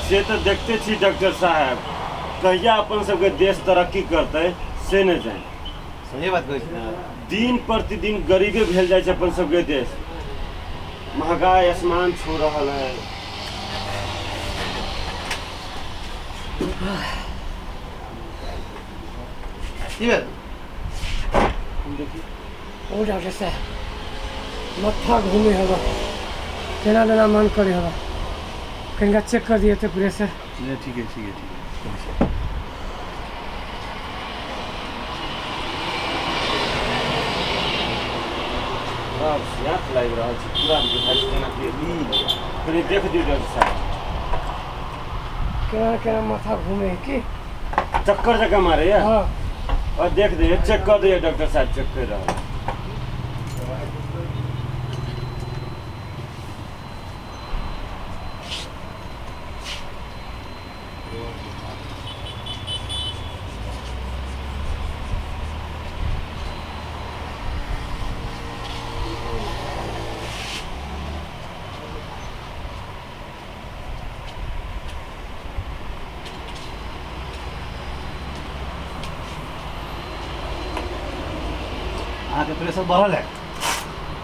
से तो देखते छी डॉक्टर साहब, कहिया अपन सबके देश तरक्की करते से नहीं जाए। सही बात कहै छी ना। दिन प्रतिदिन गरीबे भेल जाए छै अपन सबके देश। महंगाई आसमान छू रहा है। की भेल? ओ डॉक्टर साहब मत्था घूमे होगा, केना देना मन करे होगा, कहीं चेक कर दिए थे प्रेशर। ठीक है ठीक है ठीक है। याद लग रहा है पूरा बुझाई केना के दी कनी देख दियो डॉक्टर साहब। केना केना माथा घूमे की चक्कर जगह मारे या हाँ और देख दे चेक कर दिए डॉक्टर साहब, चेक कर रहा है। अहाँके प्रेशर बढ़ल है?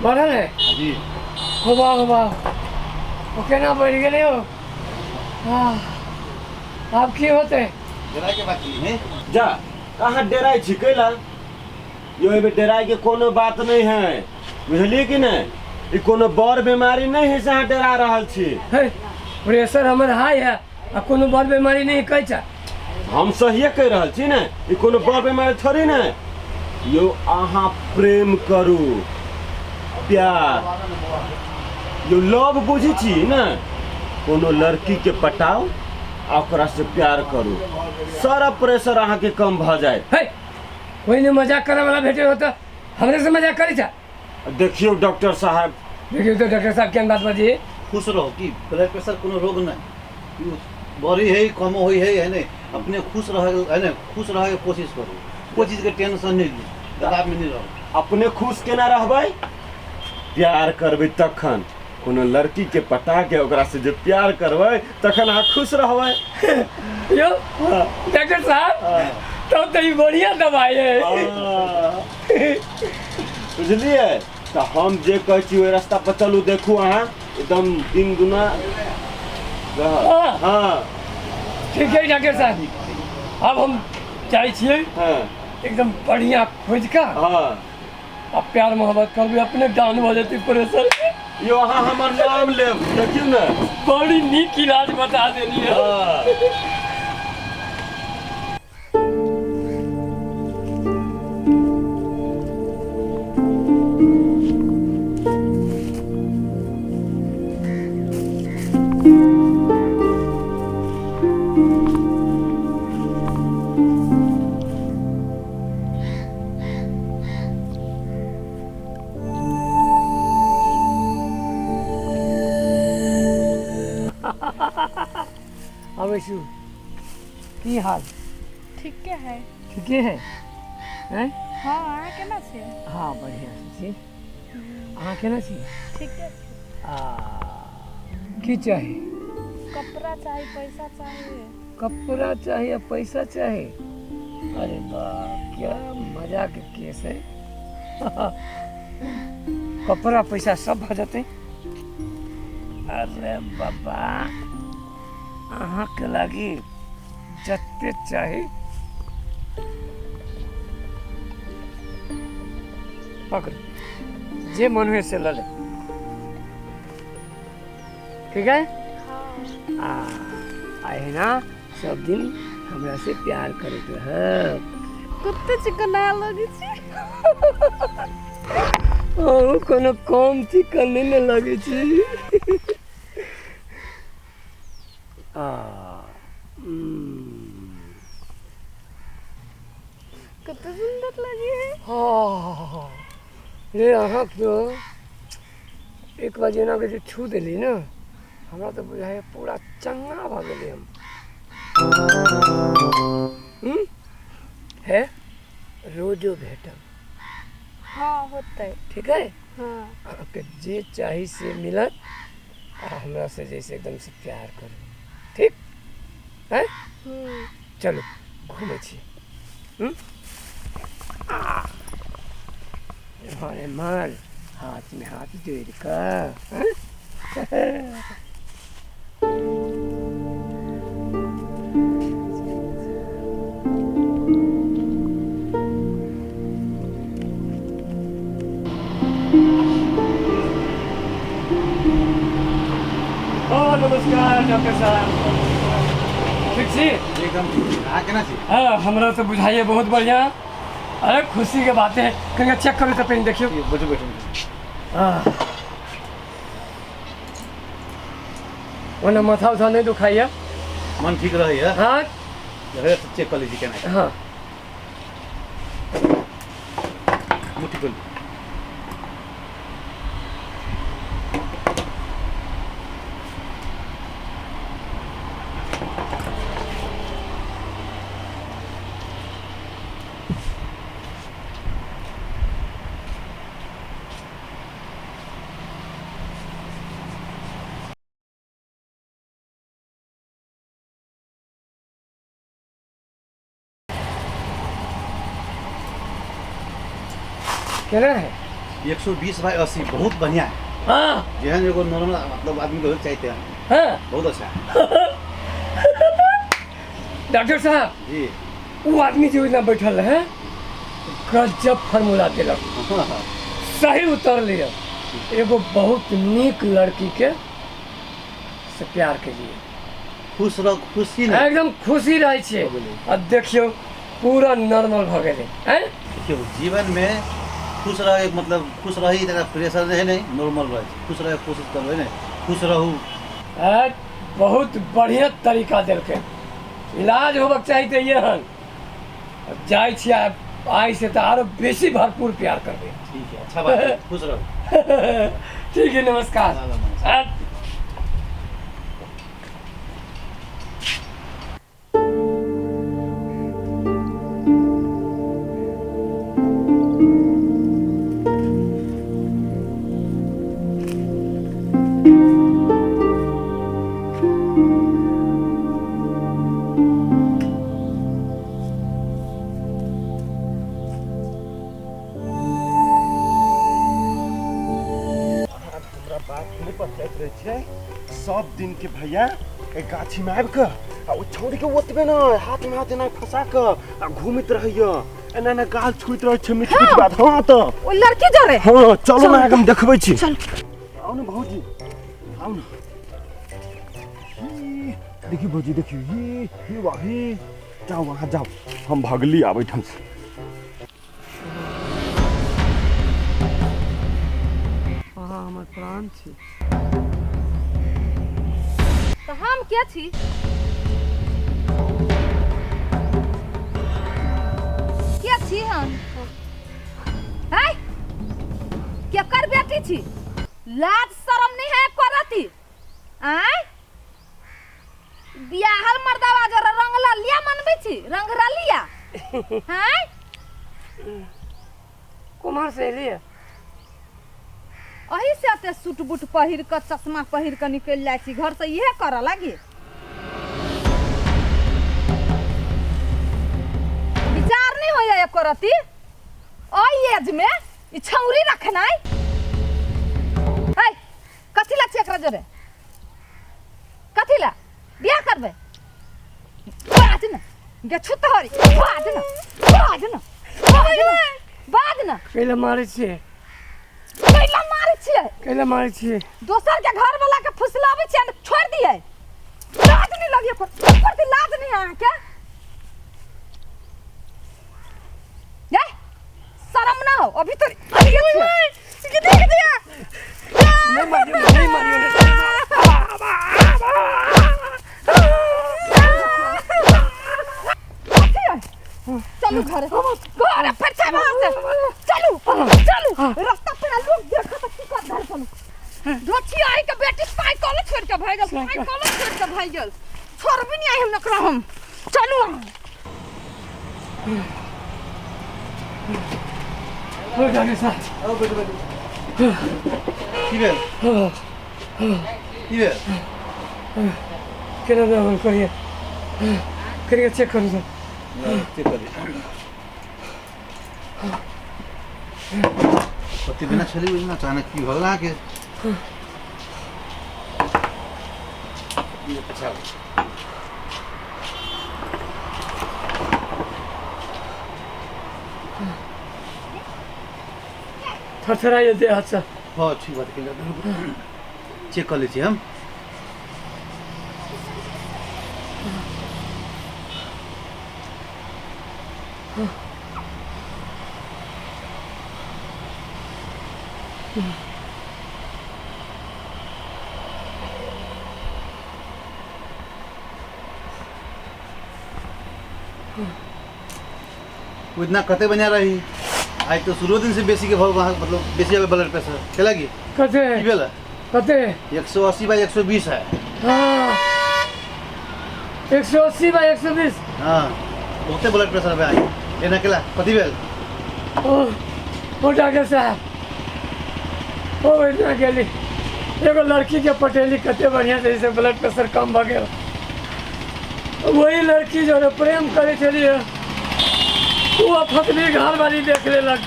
बढ़ल है जी। होबा वो केना बढ़ गए हो। हाँ आप की होते डराय के बात नहीं है। जा कहाँ डेराई छी कैला, यो एबे डेराई के कोनो बात नहीं है, बुझलिए कि नहीं। ई कोनो बड़ बीमारी नहीं है से अहाँ डेरा रहल छी। है प्रेशर हमर हाई है आ कोनो बड़ बीमारी नहीं कह चा। हम सहिए कह रहल छी ने, ई कोनो बड़ बीमारी थोड़ी ना। यो अहाँ प्रेम करू, प्यार, यो लव बुझी छी ना। कोनो लड़की के पटाओ आ ओकरा से प्यार करू, सारा प्रेशर अहाँ के कम भ जाए। है कोई ने मजाक करे वाला भेटे हो तो हमरे से मजाक करे चा। देखियो डॉक्टर साहब, देखिए तो डॉक्टर साहब केन बात बजिए। खुश रहो कि ब्लड प्रेशर कोनो रोग नहीं, बढ़ी है कम होई है नहीं। अपने खुश रह है ना, खुश रह के कोशिश करू, कोई चीज के टेंशन नहीं ली, दबाव में नहीं रहो। अपने खुश केना रहबै, प्यार करबै तखन। कोनो लड़की के पटा के ओकरा से जे प्यार करबै तखन अहाँ खुश रहबै। यो डॉक्टर साहब तब तो ये बढ़िया दवाई है। बुझलिए तो हम जे कहै छी ओहि रास्ता पर चलू, देखू अहाँ एकदम दिन दुना हाँ। हाँ ठीक है डॉक्टर साहब, अब हम जाए छिए हाँ एकदम बढ़िया खोज का हाँ। अब प्यार मोहब्बत करबे अपने डाउन हो जाती प्रेशर। यो अहाँ हमर नाम लेब, देखियो ने बड़ी नीक इलाज बता देनी है। हाँ। अवैसु की हाल? ठीक है। ठीक है हैं? हाँ अहाँ केना छी? हाँ बढ़िया छी। अहाँ केना छी? ठीक है। की चाहिए? कपड़ा चाहिए, पैसा चाहिए। कपड़ा चाहिए, पैसा चाहिए? अरे वाह क्या मजा के केस है। कपड़ा पैसा सब भ जाते। अरे बाबा अहाँ के लागी जत्ते चाही पकड़, जे मन हुए से ले ले, ठीक है। आए ना सब दिन हमरा से प्यार करे के है। कुत्ते चिकना लगे छी। ओ कोनो कम चिकन नहीं लगे छी। कितने सुंदर लगी है। हाँ ये अहाँ तो एक बजे ना के छू दिली ना, हमरा तो बुझाए पूरा चंगा भ गेली हम। है रोजो भेटब। हाँ होते। ठीक है। हाँ आपके जे चाही से मिलत, आ हमरा से जैसे एकदम से प्यार करो, ठीक। हैं चलो घूमे छी हमारे माल हाथ में हाथ जोड़ कर नमस्कार डॉक्टर साहब ठीक छी एकदम आ केना छी हाँ हमरा तो बुझाइए बहुत बढ़िया अरे खुशी के बात है कहीं चेक करो तो पेन देखियो बैठो बैठो वरना माथा उठा नहीं दुखाइए मन ठीक रही है हाँ चेक कर लीजिए केना हाँ मुट्ठी खोल केना है 120/80 बहुत बढ़िया है हाँ जेहन एगो नॉर्मल मतलब आदमी को चाहते हैं हाँ बहुत अच्छा है डॉक्टर साहब जी वो आदमी जो इतना बैठल है गजब फार्मूला दिलक सही उतर लिया एगो बहुत नीक लड़की के से प्यार के लिए खुश रह खुशी नहीं एकदम खुशी रहे छे अब देखियो पूरा नॉर्मल भ गेले हैं देखियो जीवन में खुश रहे मतलब खुश रही तक प्रेशर रहे नहीं नॉर्मल रहे खुश रहे कोशिश करबे नहीं खुश रहू बहुत बढ़िया तरीका देलके इलाज होबक चाहिए तो ये हन अब जाय छी आई से तो आरो बेसी भरपूर प्यार करबे ठीक है अच्छा बात है खुश रहो ठीक है नमस्कार नमस्कार। सब दिन के भैया एक गाछी में आबि कऽ आ ओ छौरी के ओतबे न हाथ में हाथ एना फंसा कऽ आ घूमैत रहैया एना एना गाल छुइत रहै छै मीठ मीठ बात हाँ तऽ ओ लड़की जा रहे हाँ चलो ना हम देखबै छी चल आओ ना भौजी आओ ना देखिए भौजी देखिए ये वाही जाओ वहाँ जाओ हम भगली आबै ठाम से हाँ हमर प्राण छी तो हम क्या छी क्या छी हम है क्या कर बेटी छी लाज शरम नहीं है करती आय बियाहल मर्दावा जो रंगला लिया मनबे छी रंगरा लिया हैं कुमार से लिए अही से ते सूट बूट पहिर के चश्मा पहिर के निकल जाय छी घर से इहे करऽ लागी विचार नहीं होया एको रती ओई एज में ई छौरी रखनाई है कथि ला चेकरा जोरे कथि ला बियाह करबे बाज न गे छुतहरी बाज न बाज न कैला मारे छी कैला मारे छिए कैला मारे छी दोसर के घर वाला के फुसलावे छिए छोड़ दिए लाज नहीं लगे पर लाज नहीं आ के ये शर्म ना हो अभी तो देख दिया नहीं मारियो चलो घर फिर से वहां से चलो रास्ता पे लोग देखा तो की कर धर चलो रोची आई के बेटी साइकिल छोड़ के भाग गेल साइकिल छोड़ के भाग गेल छोड़ भी नहीं आई हम नकरा हम चलो हो जाने साथ आओ बैठो बैठो की भेल की भेल केना हम कहिए करिए चेक करू सर चेक करिए कति बिना छली बुझना अचानक की होला के ये अच्छा थरथराइए दे हाथ से हाँ ठीक बात के चेक कर लीजिए हम वो इतना कते बना रही आज तो शुरू दिन से बेसी के भाव वहाँ मतलब बेसी आवे ब्लड प्रेशर चला गई कते की बेला कते 180/120 है हाँ 180/120 हाँ बहुते ब्लड प्रेशर है आज लेना केला कति बेल ओ डॉक्टर साहब ओ इतना गेली एगो लड़की के पटेली कते बढ़िया से इसे ब्लड प्रेशर कम भ गया वही लड़की जो है प्रेम करे चलिए वो फतली घर वाली देख लेलक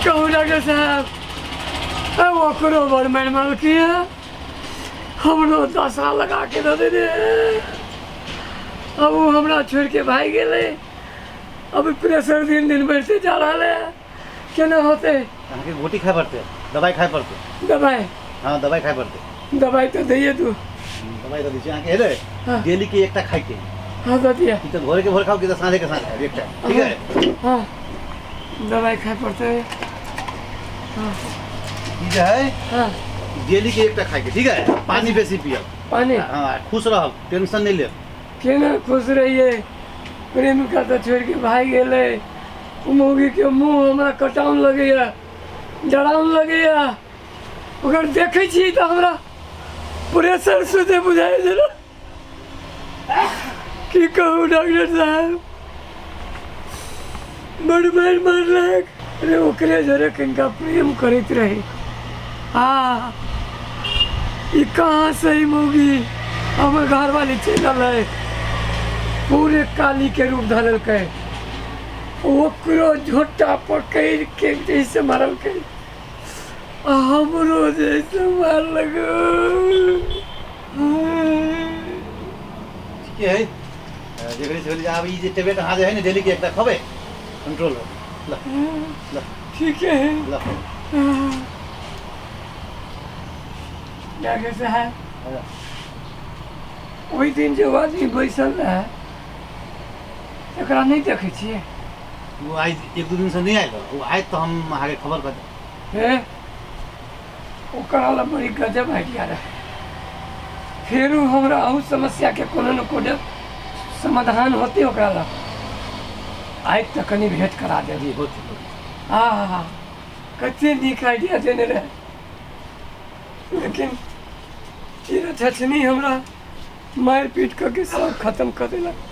कहूँ डॉक्टर साहब ओकरो बड़ मार मार किया हमरो दशा लगा के दे दे अब वो हमरा छोड़ के भाग गए अब प्रेशर दिन दिन बढ़ते जा रहा है केना होते के गोटी खाए पड़ते दवाई खाए पड़ते दवाई हाँ दवाई खाए पड़ते दवाई तो दैए तू दवाई तो दीजिए आके हेले हाँ। डेली के एक खाई के हाँ दे दिया कि तो भोर के भोर खाओ कि तो सांझे के सांझ खाओ एक टाइम ठीक है हाँ दवाई खाए पड़ते है ये जो है हाँ डेली के एक खाई के ठीक है पानी बेसी पियो पानी हाँ खुश रहो टेंशन नहीं ले केना खुश रहिए प्रेमिका तो छोड़ के भाग गए मौगी के मुँह हमरा कटाउन लगैया जड़ाउन लगैया अगर देखे छी तो हमरा प्रेशर से बुझाई दिल की कहूँ डॉक्टर साहब बड़ मार मारलक अरे ओकरे जरे कनिका प्रेम करते रहे हाँ ये कहाँ से ही मौगी हमर घर वाली चलल है पूरे काली के रूप धरल के ओकरो झोटा पकड़ के जैसे मारल के हमरो जैसे मारलक ठीक है जेकरे से अब ई जे टेबलेट हां जे है ना डेली के एकटा खबे कंट्रोल हो ल ल ठीक है ल डॉक्टर साहब ओहि दिन जो आदमी बैसल रहे एकरा नहीं देखे छियै वो आज एक दो दिन से नहीं आयल वो आए तो हम आगे खबर कर हे ओकरा ला बड़ी गजब आइडिया रहे फिर हमरा अहू समस्या के कोनो न कोनो समाधान होते ओकरा ला आज तक कनी भेंट करा दे जी होती हाँ कते नीक आइडिया देने रहे लेकिन छछनी हमरा मार पीट करके सब खत्म कर देलक